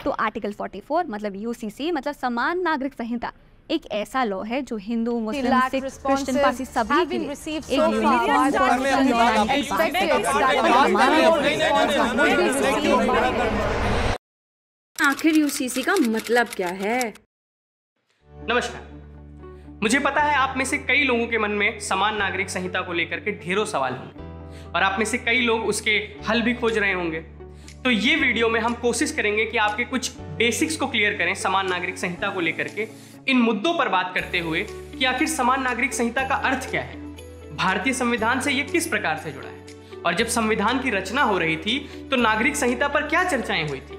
तो आर्टिकल 44 मतलब यूसीसी मतलब समान नागरिक संहिता एक ऐसा लॉ है जो हिंदू, मुस्लिम, सिख, क्रिश्चियन, पारसी सभी के लिए एक यूनिफॉर्म कॉन्स्टिट्यूशन लॉ लाने की बात। आखिर यूसीसी का मतलब क्या है? नमस्कार, मुझे पता है आप में से कई लोगों के मन में समान नागरिक संहिता को लेकर के ढेरों सवाल होंगे और आप में से कई लोग उसके हल भी खोज रहे होंगे। तो ये वीडियो में हम कोशिश करेंगे कि आपके कुछ बेसिक्स को क्लियर करें समान नागरिक संहिता को लेकर के, इन मुद्दों पर बात करते हुए कि आखिर समान नागरिक संहिता का अर्थ क्या है, भारतीय संविधान से ये किस प्रकार से जुड़ा है, और जब संविधान की रचना हो रही थी तो नागरिक संहिता पर क्या चर्चाएं हुई थी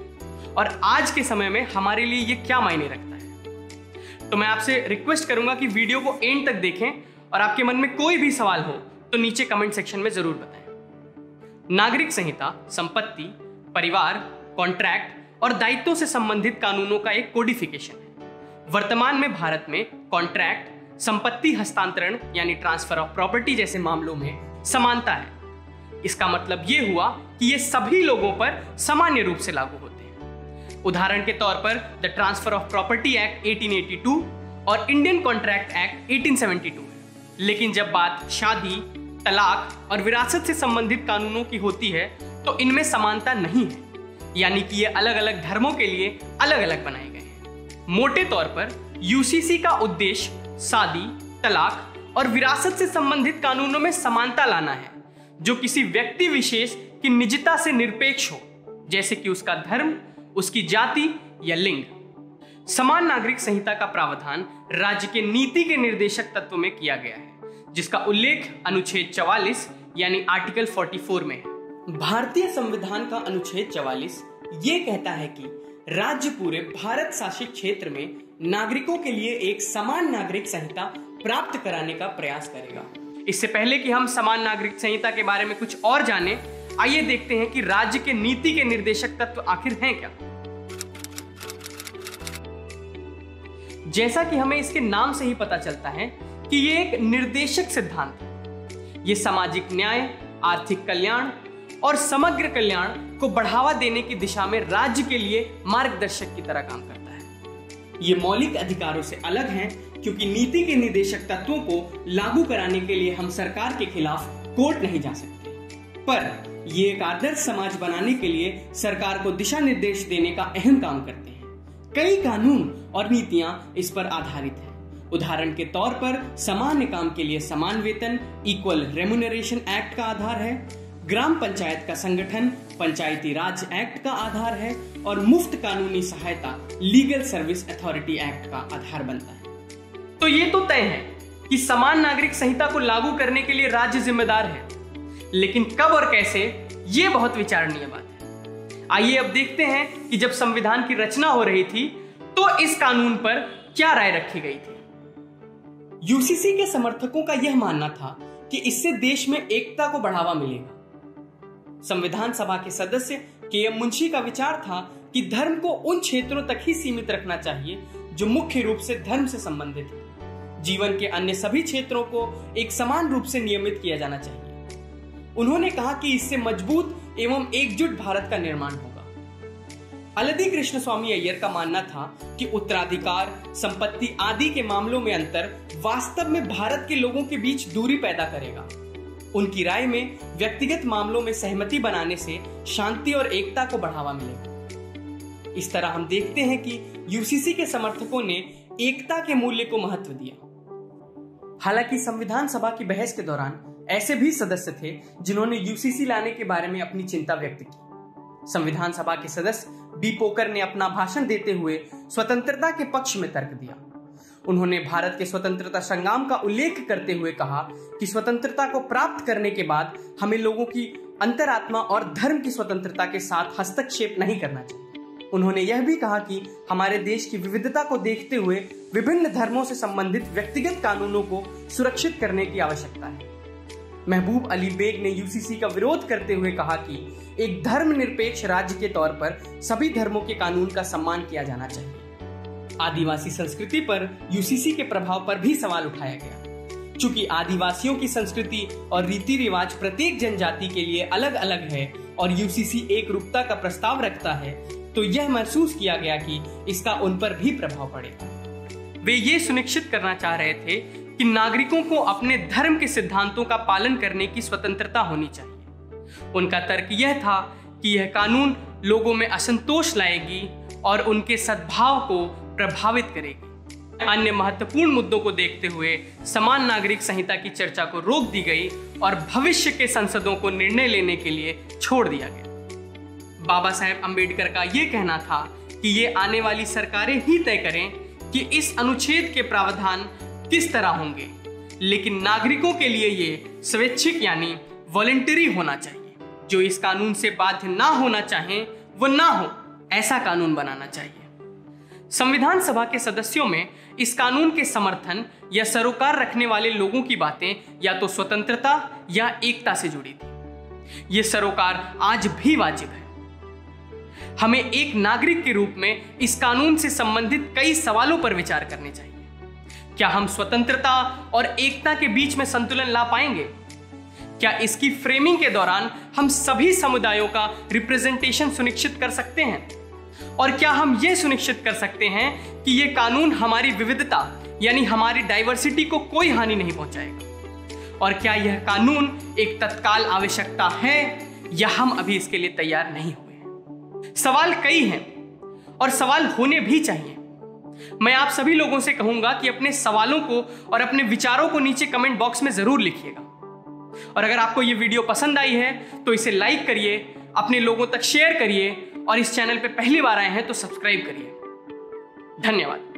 और आज के समय में हमारे लिए ये क्या मायने रखता है। तो मैं आपसे रिक्वेस्ट करूंगा कि वीडियो को एंड तक देखें और आपके मन में कोई भी सवाल हो तो नीचे कमेंट सेक्शन में जरूर बताएं। नागरिक संहिता संपत्ति, परिवार, कॉन्ट्रैक्ट और दायित्वों से संबंधित कानूनों का एक कोडिफिकेशन है। वर्तमान में भारत में कॉन्ट्रैक्ट, संपत्ति हस्तांतरण यानी ट्रांसफर ऑफ प्रॉपर्टी जैसे मामलों में समानता है। इसका मतलब ये हुआ कि ये सभी लोगों पर सामान्य रूप से लागू होते हैं। उदाहरण के तौर पर the transfer of property act 1882 और इंडियन कॉन्ट्रैक्ट एक्ट 1872 है। लेकिन जब बात शादी, तलाक और विरासत से संबंधित कानूनों की होती है तो इनमें समानता नहीं है, यानी कि ये अलग अलग धर्मों के लिए अलग अलग बनाए गए हैं। मोटे तौर पर यूसीसी का उद्देश्य शादी, तलाक और विरासत से संबंधित कानूनों में समानता लाना है, जो किसी व्यक्ति विशेष की निजता से निरपेक्ष हो, जैसे कि उसका धर्म, उसकी जाति या लिंग। समान नागरिक संहिता का प्रावधान राज्य के नीति के निर्देशक तत्व में किया गया है, जिसका उल्लेख अनुच्छेद 44 यानी आर्टिकल 44 में है। भारतीय संविधान का अनुच्छेद 44 ये कहता है कि राज्य पूरे भारत शासित क्षेत्र में नागरिकों के लिए एक समान नागरिक संहिता प्राप्त कराने का प्रयास करेगा। इससे पहले कि हम समान नागरिक संहिता के बारे में कुछ और जानें, आइए देखते हैं कि राज्य के नीति के निर्देशक तत्व आखिर हैं क्या। जैसा कि हमें इसके नाम से ही पता चलता है कि ये एक निर्देशक सिद्धांत है। ये सामाजिक न्याय, आर्थिक कल्याण और समग्र कल्याण को बढ़ावा देने की दिशा में राज्य के लिए मार्गदर्शक की तरह काम करता है। ये मौलिक अधिकारों से अलग है क्योंकि नीति के निर्देशक तत्वों को लागू कराने के लिए हम सरकार के खिलाफ कोर्ट नहीं जा सकते, पर ये एक आदर्श समाज बनाने के लिए सरकार को दिशा निर्देश देने का अहम काम करते हैं। कई कानून और नीतियां इस पर आधारित हैं। उदाहरण के तौर पर सामान्य काम के लिए समान वेतन इक्वल रेम्युनरेशन एक्ट का आधार है, ग्राम पंचायत का संगठन पंचायती राज एक्ट का आधार है और मुफ्त कानूनी सहायता लीगल सर्विस अथॉरिटी एक्ट का आधार बनता है। तो ये तो तय है कि समान नागरिक संहिता को लागू करने के लिए राज्य जिम्मेदार है, लेकिन कब और कैसे ये बहुत विचारणीय बात है। आइए अब देखते हैं कि जब संविधान की रचना हो रही थी तो इस कानून पर क्या राय रखी गई थी। यूसीसी के समर्थकों का यह मानना था कि इससे देश में एकता को बढ़ावा मिलेगा। संविधान सभा के सदस्य के.एम. मुंशी का विचार था कि धर्म को उन क्षेत्रों तक ही सीमित रखना चाहिए जो मुख्य रूप से धर्म से संबंधित है। जीवन के अन्य सभी क्षेत्रों को एक समान रूप से नियमित किया जाना चाहिए। उन्होंने कहा कि इससे मजबूत एवं एकजुट भारत का निर्माण होगा। अलदी कृष्ण स्वामी अय्यर का मानना था कि उत्तराधिकार, संपत्ति आदि के मामलों में अंतर वास्तव में भारत के लोगों के बीच दूरी पैदा करेगा। उनकी राय में व्यक्तिगत मामलों में सहमति बनाने से शांति और एकता को बढ़ावा मिलेगा। इस तरह हम देखते हैं कि यूसीसी के समर्थकों ने एकता के मूल्य को महत्व दिया। हालांकि संविधान सभा की बहस के दौरान ऐसे भी सदस्य थे जिन्होंने यूसीसी लाने के बारे में अपनी चिंता व्यक्त की। संविधान सभा के सदस्य बी पोकर ने अपना भाषण देते हुए स्वतंत्रता के पक्ष में तर्क दिया। उन्होंने भारत के स्वतंत्रता संग्राम का उल्लेख करते हुए कहा कि स्वतंत्रता को प्राप्त करने के बाद हमें लोगों की अंतरात्मा और धर्म की स्वतंत्रता के साथ हस्तक्षेप नहीं करना चाहिए। उन्होंने यह भी कहा कि हमारे देश की विविधता को देखते हुए विभिन्न धर्मों से संबंधित व्यक्तिगत कानूनों को सुरक्षित करने की आवश्यकता है। महबूब अली बेग ने यूसीसी का विरोध करते हुए कहा कि एक धर्मनिरपेक्ष राज्य के तौर पर सभी धर्मों के कानून का सम्मान किया जाना चाहिए। आदिवासी संस्कृति पर यूसीसी के प्रभाव पर भी सवाल उठाया गया। चूंकि आदिवासियों की संस्कृति और रीति रिवाज प्रत्येक जनजाति के लिए अलग अलग है और यूसीसी एक रूपता का प्रस्ताव रखता है, तो तो यह महसूस किया गया कि इसका उन पर भी प्रभाव पड़ेगा। वे ये सुनिश्चित करना चाह रहे थे कि नागरिकों को अपने धर्म के सिद्धांतों का पालन करने की स्वतंत्रता होनी चाहिए। उनका तर्क यह था कि यह कानून लोगों में असंतोष लाएगी और उनके सद्भाव को प्रभावित करेगी। अन्य महत्वपूर्ण मुद्दों को देखते हुए समान नागरिक संहिता की चर्चा को रोक दी गई और भविष्य के संसदों को निर्णय लेने के लिए छोड़ दिया गया। बाबा साहेब अंबेडकर का यह कहना था कि ये आने वाली सरकारें ही तय करें कि इस अनुच्छेद के प्रावधान किस तरह होंगे, लेकिन नागरिकों के लिए ये स्वैच्छिक यानी वॉलंटरी होना चाहिए। जो इस कानून से बाध्य ना होना चाहें वो ना हो, ऐसा कानून बनाना चाहिए। संविधान सभा के सदस्यों में इस कानून के समर्थन या सरोकार रखने वाले लोगों की बातें या तो स्वतंत्रता या एकता से जुड़ी थी। यह सरोकार आज भी वाजिब है। हमें एक नागरिक के रूप में इस कानून से संबंधित कई सवालों पर विचार करने चाहिए। क्या हम स्वतंत्रता और एकता के बीच में संतुलन ला पाएंगे? क्या इसकी फ्रेमिंग के दौरान हम सभी समुदायों का रिप्रेजेंटेशन सुनिश्चित कर सकते हैं? और क्या हम यह सुनिश्चित कर सकते हैं कि यह कानून हमारी विविधता यानी हमारी डाइवर्सिटी को कोई हानि नहीं पहुंचाएगा? और क्या यह कानून एक तत्काल आवश्यकता है या हम अभी इसके लिए तैयार नहीं हुए हैं? सवाल कई हैं और सवाल होने भी चाहिए। मैं आप सभी लोगों से कहूंगा कि अपने सवालों को और अपने विचारों को नीचे कमेंट बॉक्स में जरूर लिखिएगा। और अगर आपको यह वीडियो पसंद आई है तो इसे लाइक करिए, अपने लोगों तक शेयर करिए और इस चैनल पे पहली बार आए हैं तो सब्सक्राइब करिए। धन्यवाद।